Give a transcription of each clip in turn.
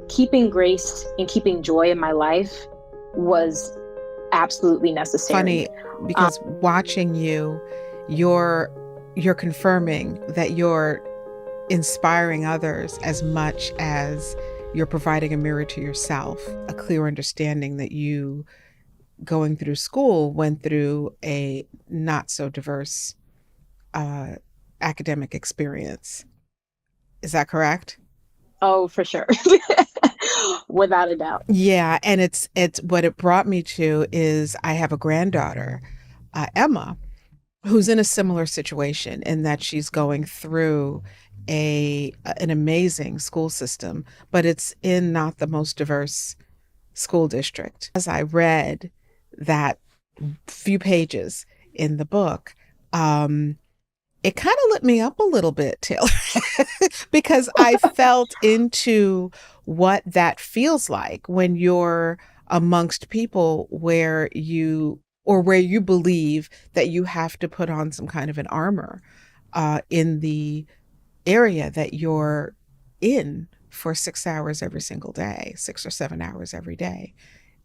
keeping grace and keeping joy in my life was absolutely necessary. Funny because watching you, you're you're confirming that you're inspiring others as much as you're providing a mirror to yourself, a clear understanding that you going through school went through a not so diverse uh, academic experience. Is that correct? Oh, for sure. Without a doubt. Yeah, and it's what it brought me to is I have a granddaughter, Emma, who's in a similar situation in that she's going through a an amazing school system, but it's in not the most diverse school district. As I read that few pages in the book, um, it kind of lit me up a little bit, Taylor, because I felt into what that feels like when you're amongst people where you or where you believe that you have to put on some kind of an armor in the area that you're in for 6 hours every single day, 6 or 7 hours every day,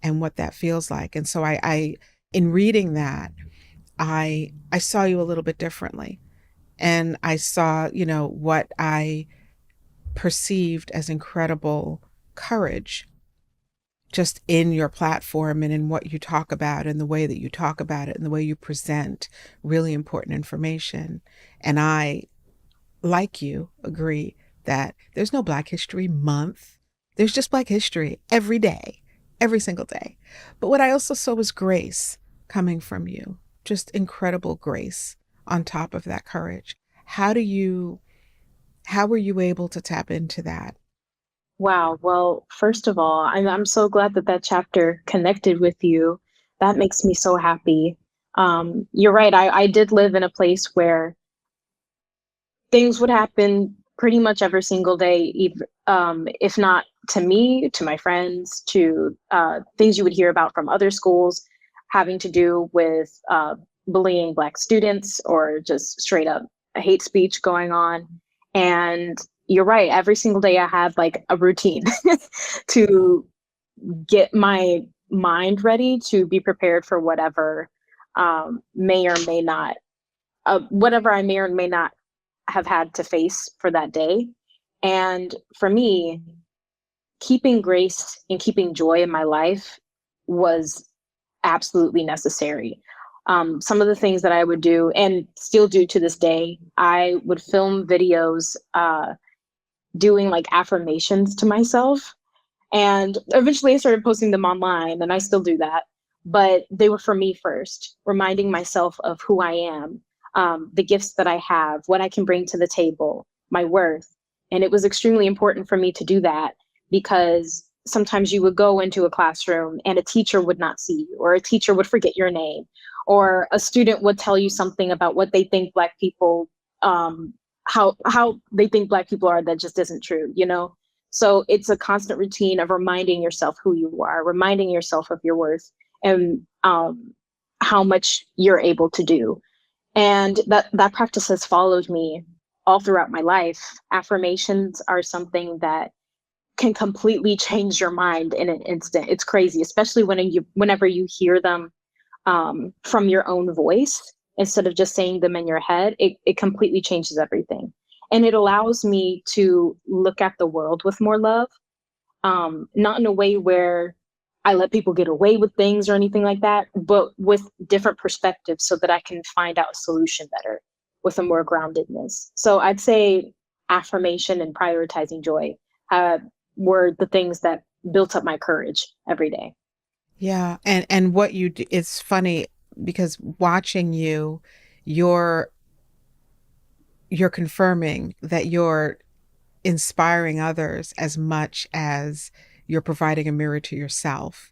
and what that feels like. And so I in reading that, I saw you a little bit differently. And I saw, what I perceived as incredible courage just in your platform and in what you talk about and the way that you talk about it and the way you present really important information. And I, like you, agree that there's no Black History Month. There's just Black history every day, every single day. But what I also saw was grace coming from you, just incredible grace on top of that courage. How do you, how were you able to tap into that? Wow. Well, first of all, I'm so glad that that chapter connected with you. That makes me so happy. You're right. I did live in a place where things would happen pretty much every single day, if not to me, to my friends, to things you would hear about from other schools having to do with bullying Black students or just straight up hate speech going on. And you're right, every single day I had like a routine to get my mind ready to be prepared for whatever may or may not, whatever I may or may not have had to face for that day. And for me, keeping grace and keeping joy in my life was absolutely necessary. Some of the things that I would do and still do to this day, I would film videos doing like affirmations to myself. And eventually I started posting them online, and I still do that. But they were for me first, reminding myself of who I am, the gifts that I have, what I can bring to the table, my worth. And it was extremely important for me to do that because sometimes you would go into a classroom and a teacher would not see you, or a teacher would forget your name, or a student would tell you something about what they think Black people, how they think Black people are, that just isn't true, you know? So it's a constant routine of reminding yourself who you are, reminding yourself of your worth, and how much you're able to do. And that practice has followed me all throughout my life. Affirmations are something that can completely change your mind in an instant. It's crazy, especially whenever you hear them from your own voice instead of just saying them in your head. It completely changes everything. And it allows me to look at the world with more love, not in a way where I let people get away with things or anything like that, but with different perspectives so that I can find out a solution better with a more groundedness. So I'd say affirmation and prioritizing joy uh, were the things that built up my courage every day. Yeah, and what you do, it's funny because watching you, you're you're confirming that you're inspiring others as much as you're providing a mirror to yourself.